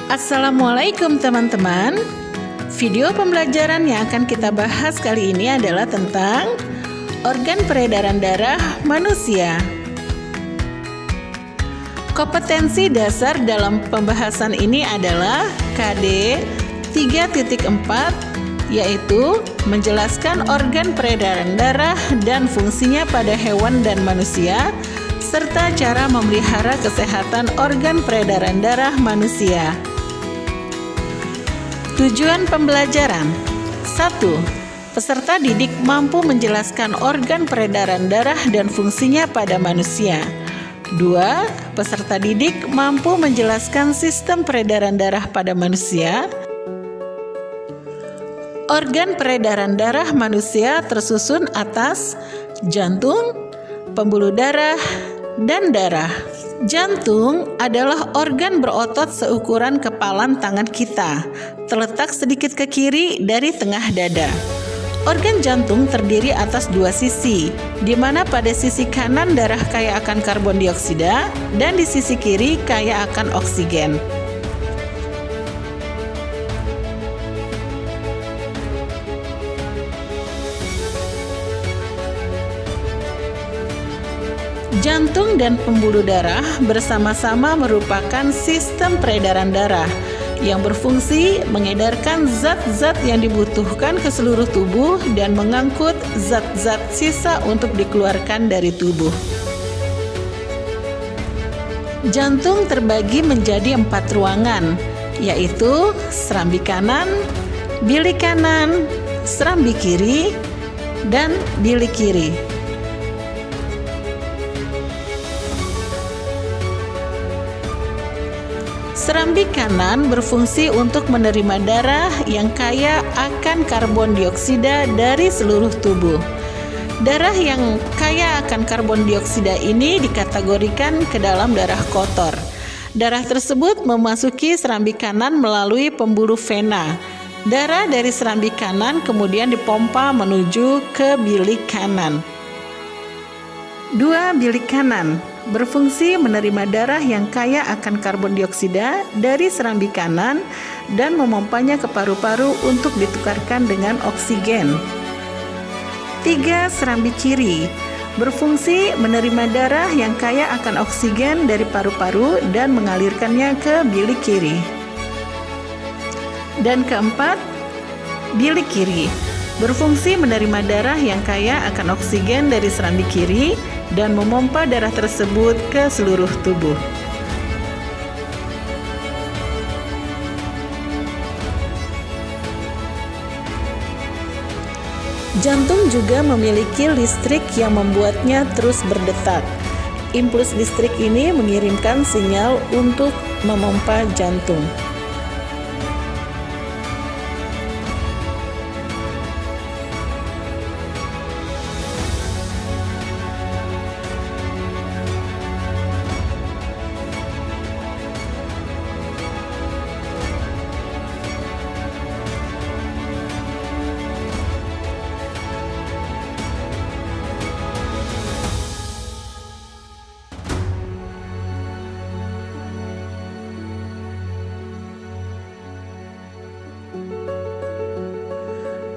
Assalamualaikum teman-teman. Video pembelajaran yang akan kita bahas kali ini adalah tentang organ peredaran darah manusia. Kompetensi dasar dalam pembahasan ini adalah KD 3.4, yaitu menjelaskan organ peredaran darah dan fungsinya pada hewan dan manusia, serta cara memelihara kesehatan organ peredaran darah manusia. Tujuan pembelajaran: 1. Peserta didik mampu menjelaskan organ peredaran darah dan fungsinya pada manusia. 2. Peserta didik mampu menjelaskan sistem peredaran darah pada manusia. Organ peredaran darah manusia tersusun atas jantung, pembuluh darah, dan darah. Jantung adalah organ berotot seukuran kepalan tangan kita, terletak sedikit ke kiri dari tengah dada. Organ jantung terdiri atas dua sisi, di mana pada sisi kanan darah kaya akan karbon dioksida dan di sisi kiri kaya akan oksigen. Jantung dan pembuluh darah bersama-sama merupakan sistem peredaran darah yang berfungsi mengedarkan zat-zat yang dibutuhkan ke seluruh tubuh dan mengangkut zat-zat sisa untuk dikeluarkan dari tubuh. Jantung terbagi menjadi 4 ruangan, yaitu serambi kanan, bilik kanan, serambi kiri, dan bilik kiri. Serambi kanan berfungsi untuk menerima darah yang kaya akan karbon dioksida dari seluruh tubuh. Darah yang kaya akan karbon dioksida ini dikategorikan ke dalam darah kotor. Darah tersebut memasuki serambi kanan melalui pembuluh vena. Darah dari serambi kanan kemudian dipompa menuju ke bilik kanan. 2. Bilik kanan berfungsi menerima darah yang kaya akan karbon dioksida dari serambi kanan dan memompanya ke paru-paru untuk ditukarkan dengan oksigen. 3. Serambi kiri berfungsi menerima darah yang kaya akan oksigen dari paru-paru dan mengalirkannya ke bilik kiri. Dan keempat, bilik kiri berfungsi menerima darah yang kaya akan oksigen dari serambi kiri dan memompa darah tersebut ke seluruh tubuh. Jantung juga memiliki listrik yang membuatnya terus berdetak. Impuls listrik ini mengirimkan sinyal untuk memompa jantung.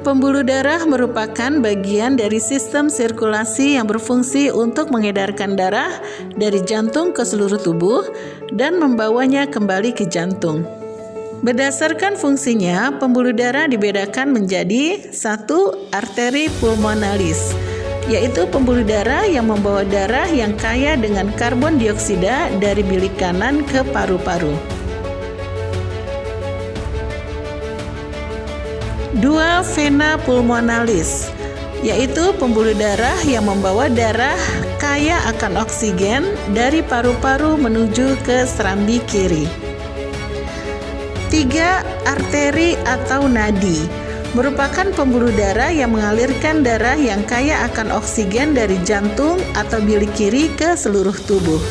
Pembuluh darah merupakan bagian dari sistem sirkulasi yang berfungsi untuk mengedarkan darah dari jantung ke seluruh tubuh dan membawanya kembali ke jantung. Berdasarkan fungsinya, pembuluh darah dibedakan menjadi 1. Arteri pulmonalis, yaitu pembuluh darah yang membawa darah yang kaya dengan karbon dioksida dari bilik kanan ke paru-paru. 2. Vena pulmonalis, yaitu pembuluh darah yang membawa darah kaya akan oksigen dari paru-paru menuju ke serambi kiri. 3. Arteri atau nadi, merupakan pembuluh darah yang mengalirkan darah yang kaya akan oksigen dari jantung atau bilik kiri ke seluruh tubuh.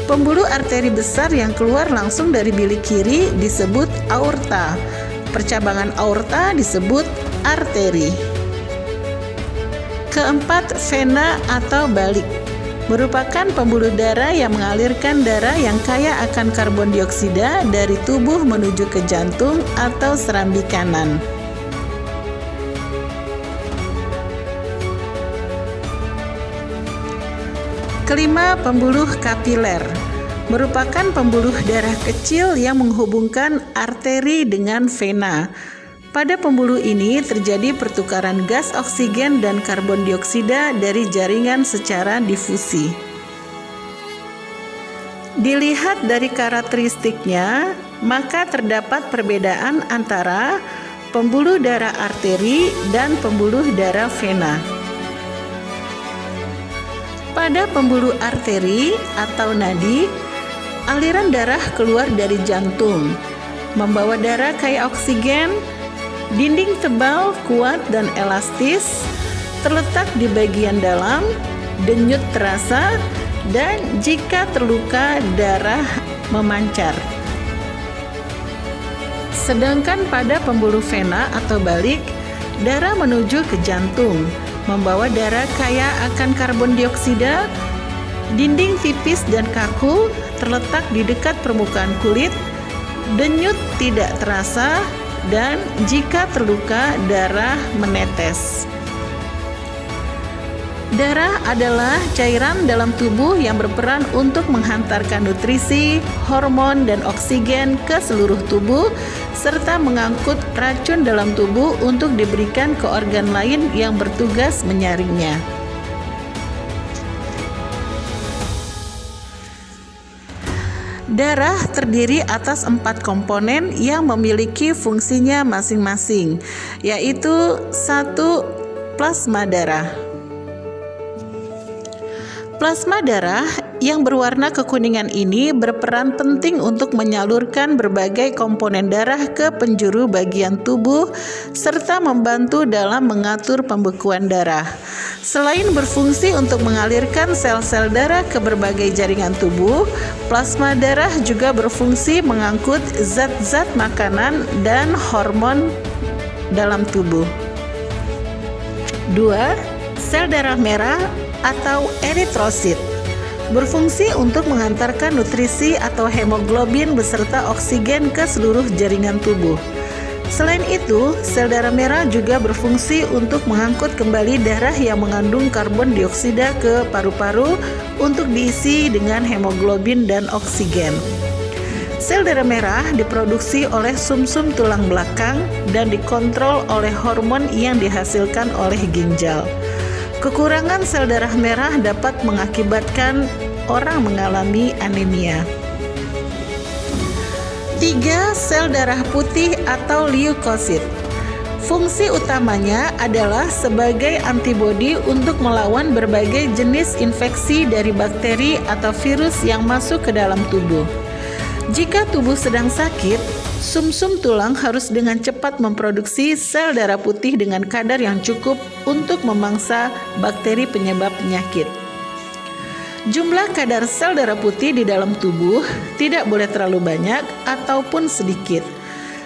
Pembuluh arteri besar yang keluar langsung dari bilik kiri disebut aorta. Percabangan aorta disebut arteri. Keempat, vena atau balik, merupakan pembuluh darah yang mengalirkan darah yang kaya akan karbon dioksida dari tubuh menuju ke jantung atau serambi kanan. Kelima, pembuluh kapiler merupakan pembuluh darah kecil yang menghubungkan arteri dengan vena. Pada pembuluh ini terjadi pertukaran gas oksigen dan karbon dioksida dari jaringan secara difusi. Dilihat dari karakteristiknya, maka terdapat perbedaan antara pembuluh darah arteri dan pembuluh darah vena. Pada pembuluh arteri atau nadi, aliran darah keluar dari jantung, membawa darah kaya oksigen. Dinding tebal, kuat, dan elastis terletak di bagian dalam, denyut terasa, dan jika terluka, darah memancar. Sedangkan pada pembuluh vena atau balik, darah menuju ke jantung, membawa darah kaya akan karbon dioksida. Dinding tipis dan kaku terletak di dekat permukaan kulit, denyut tidak terasa, dan jika terluka, darah menetes. Darah adalah cairan dalam tubuh yang berperan untuk menghantarkan nutrisi, hormon, dan oksigen ke seluruh tubuh, serta mengangkut racun dalam tubuh untuk diberikan ke organ lain yang bertugas menyaringnya. Darah terdiri atas 4 komponen yang memiliki fungsinya masing-masing, yaitu 1. Plasma darah. Plasma darah yang berwarna kekuningan ini berperan penting untuk menyalurkan berbagai komponen darah ke penjuru bagian tubuh serta membantu dalam mengatur pembekuan darah. Selain berfungsi untuk mengalirkan sel-sel darah ke berbagai jaringan tubuh, plasma darah juga berfungsi mengangkut zat-zat makanan dan hormon dalam tubuh. 2. Sel darah merah atau eritrosit berfungsi untuk mengantarkan nutrisi atau hemoglobin beserta oksigen ke seluruh jaringan tubuh. Selain itu, sel darah merah juga berfungsi untuk mengangkut kembali darah yang mengandung karbon dioksida ke paru-paru untuk diisi dengan hemoglobin dan oksigen. Sel darah merah diproduksi oleh sumsum tulang belakang dan dikontrol oleh hormon yang dihasilkan oleh ginjal. Kekurangan sel darah merah dapat mengakibatkan orang mengalami anemia. 3. Sel darah putih atau leukosit. Fungsi utamanya adalah sebagai antibodi untuk melawan berbagai jenis infeksi dari bakteri atau virus yang masuk ke dalam tubuh. Jika tubuh sedang sakit, sumsum tulang harus dengan cepat memproduksi sel darah putih dengan kadar yang cukup untuk memangsa bakteri penyebab penyakit. Jumlah kadar sel darah putih di dalam tubuh tidak boleh terlalu banyak ataupun sedikit.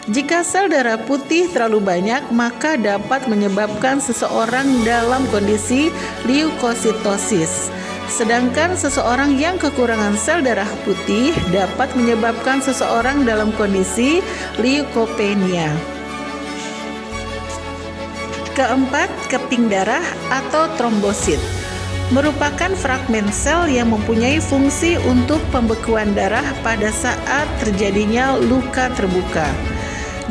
Jika sel darah putih terlalu banyak, maka dapat menyebabkan seseorang dalam kondisi leukositosis. Sedangkan seseorang yang kekurangan sel darah putih dapat menyebabkan seseorang dalam kondisi leukopenia. Keempat, keping darah atau trombosit merupakan fragmen sel yang mempunyai fungsi untuk pembekuan darah pada saat terjadinya luka terbuka.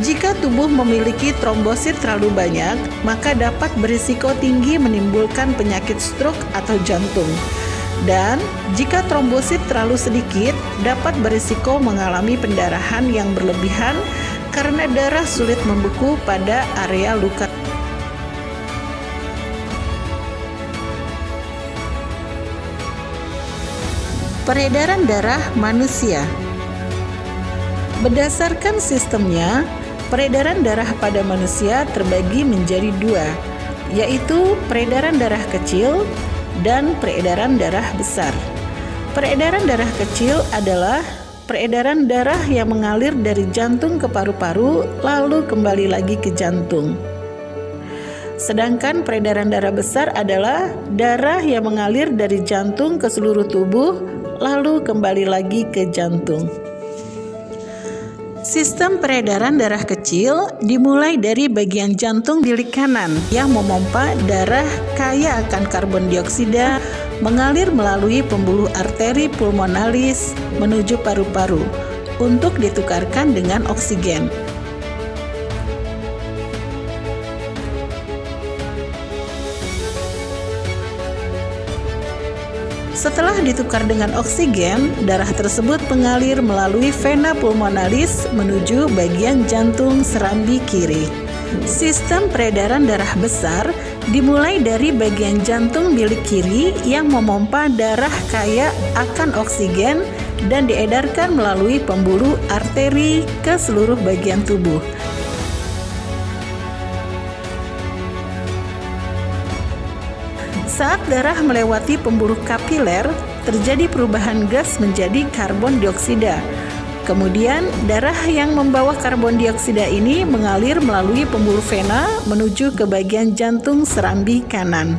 Jika tubuh memiliki trombosit terlalu banyak, maka dapat berisiko tinggi menimbulkan penyakit stroke atau jantung. Dan jika trombosit terlalu sedikit, dapat berisiko mengalami pendarahan yang berlebihan karena darah sulit membeku pada area luka. Peredaran darah manusia. Berdasarkan sistemnya, peredaran darah pada manusia terbagi menjadi 2, yaitu peredaran darah kecil dan peredaran darah besar. Peredaran darah kecil adalah peredaran darah yang mengalir dari jantung ke paru-paru lalu kembali lagi ke jantung. Sedangkan peredaran darah besar adalah darah yang mengalir dari jantung ke seluruh tubuh, lalu kembali lagi ke jantung. Sistem peredaran darah kecil dimulai dari bagian jantung bilik kanan yang memompa darah kaya akan karbon dioksida mengalir melalui pembuluh arteri pulmonalis menuju paru-paru untuk ditukarkan dengan oksigen. Setelah ditukar dengan oksigen, darah tersebut mengalir melalui vena pulmonalis menuju bagian jantung serambi kiri. Sistem peredaran darah besar dimulai dari bagian jantung bilik kiri yang memompa darah kaya akan oksigen dan diedarkan melalui pembuluh arteri ke seluruh bagian tubuh. Saat darah melewati pembuluh kapiler, terjadi perubahan gas menjadi karbon dioksida. Kemudian, darah yang membawa karbon dioksida ini mengalir melalui pembuluh vena menuju ke bagian jantung serambi kanan.